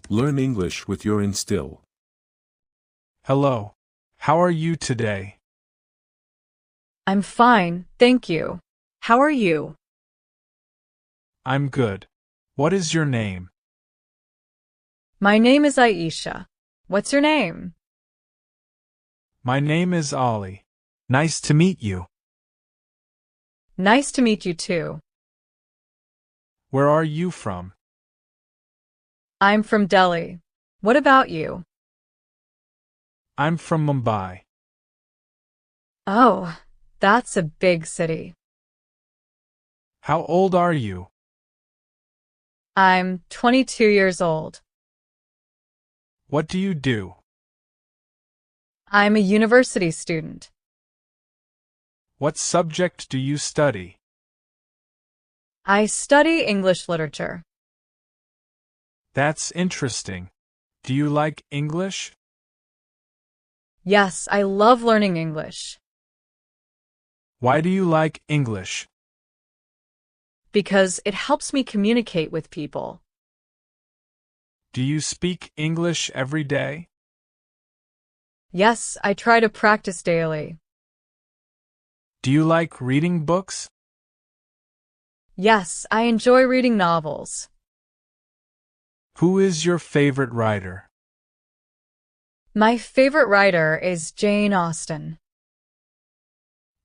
Learn English with your Instill. Hello. How are you today? I'm fine, thank you. How are you? I'm good. What is your name? My name is Aisha. What's your name? My name is Ollie. Nice to meet you. Nice to meet you too. Where are you from? I'm from Delhi. What about you? I'm from Mumbai. Oh, that's a big city. How old are you? I'm 22 years old. What do you do? I'm a university student. What subject do you study? I study English literature. That's interesting. Do you like English? Yes, I love learning English. Why do you like English? Because it helps me communicate with people. Do you speak English every day? Yes, I try to practice daily. Do you like reading books? Yes, I enjoy reading novels. Who is your favorite writer? My favorite writer is Jane Austen.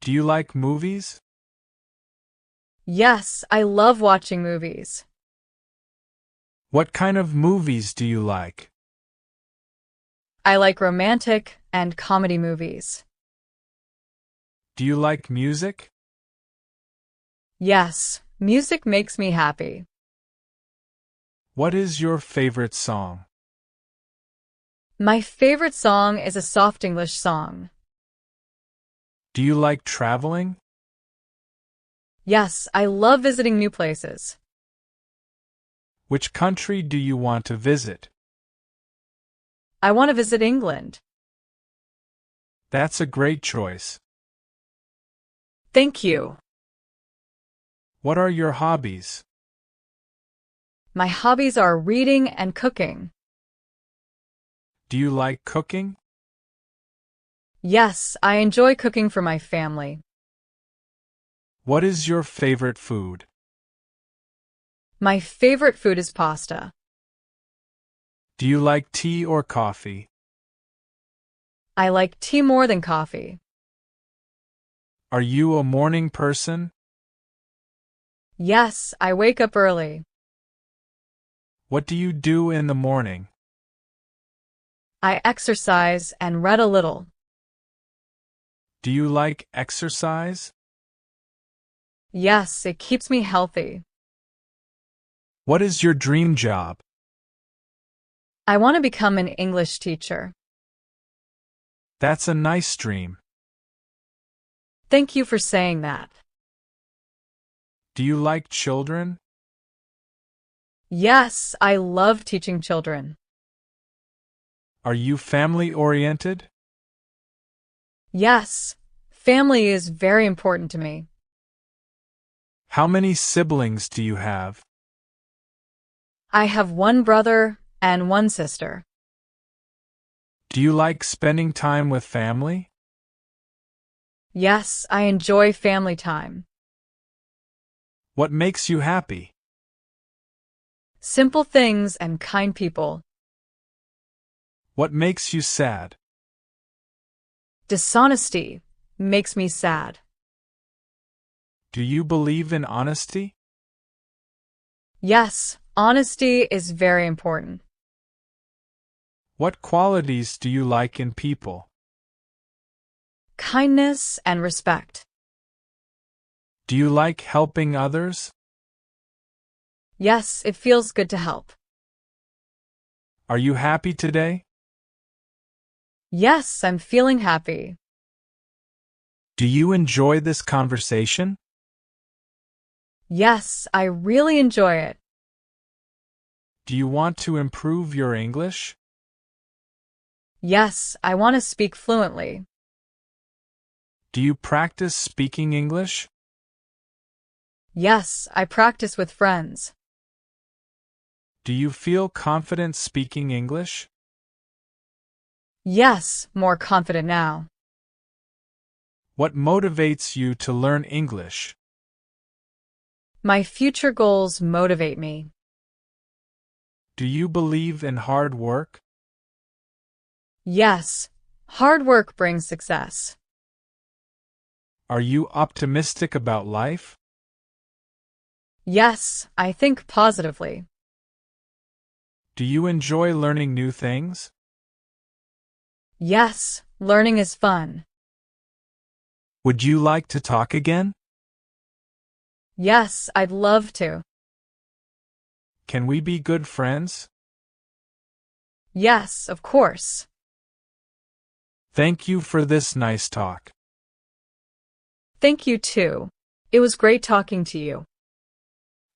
Do you like movies? Yes, I love watching movies. What kind of movies do you like? I like romantic and comedy movies. Do you like music? Yes, music makes me happy. What is your favorite song? My favorite song is a soft English song. Do you like traveling? Yes, I love visiting new places. Which country do you want to visit? I want to visit England. That's a great choice. Thank you. What are your hobbies? My hobbies are reading and cooking. Do you like cooking? Yes, I enjoy cooking for my family. What is your favorite food? My favorite food is pasta. Do you like tea or coffee? I like tea more than coffee. Are you a morning person? Yes, I wake up early. What do you do in the morning? I exercise and read a little. Do you like exercise? Yes, it keeps me healthy. What is your dream job? I want to become an English teacher. That's a nice dream. Thank you for saying that. Do you like children? Yes, I love teaching children. Are you family-oriented? Yes, family is very important to me. How many siblings do you have? I have one brother and one sister. Do you like spending time with family? Yes, I enjoy family time. What makes you happy? Simple things and kind people. What makes you sad? Dishonesty makes me sad. Do you believe in honesty? Yes, honesty is very important. What qualities do you like in people? Kindness and respect. Do you like helping others? Yes, it feels good to help. Are you happy today? Yes, I'm feeling happy. Do you enjoy this conversation? Yes, I really enjoy it. Do you want to improve your English? Yes, I want to speak fluently. Do you practice speaking English? Yes, I practice with friends. Do you feel confident speaking English? Yes, more confident now. What motivates you to learn English? My future goals motivate me. Do you believe in hard work? Yes, hard work brings success. Are you optimistic about life? Yes, I think positively. Do you enjoy learning new things? Yes, learning is fun. Would you like to talk again? Yes, I'd love to. Can we be good friends? Yes, of course. Thank you for this nice talk. Thank you too. It was great talking to you.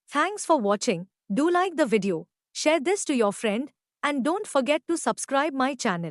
Thanks for watching. Do like the video, share this to your friend, and don't forget to subscribe my channel.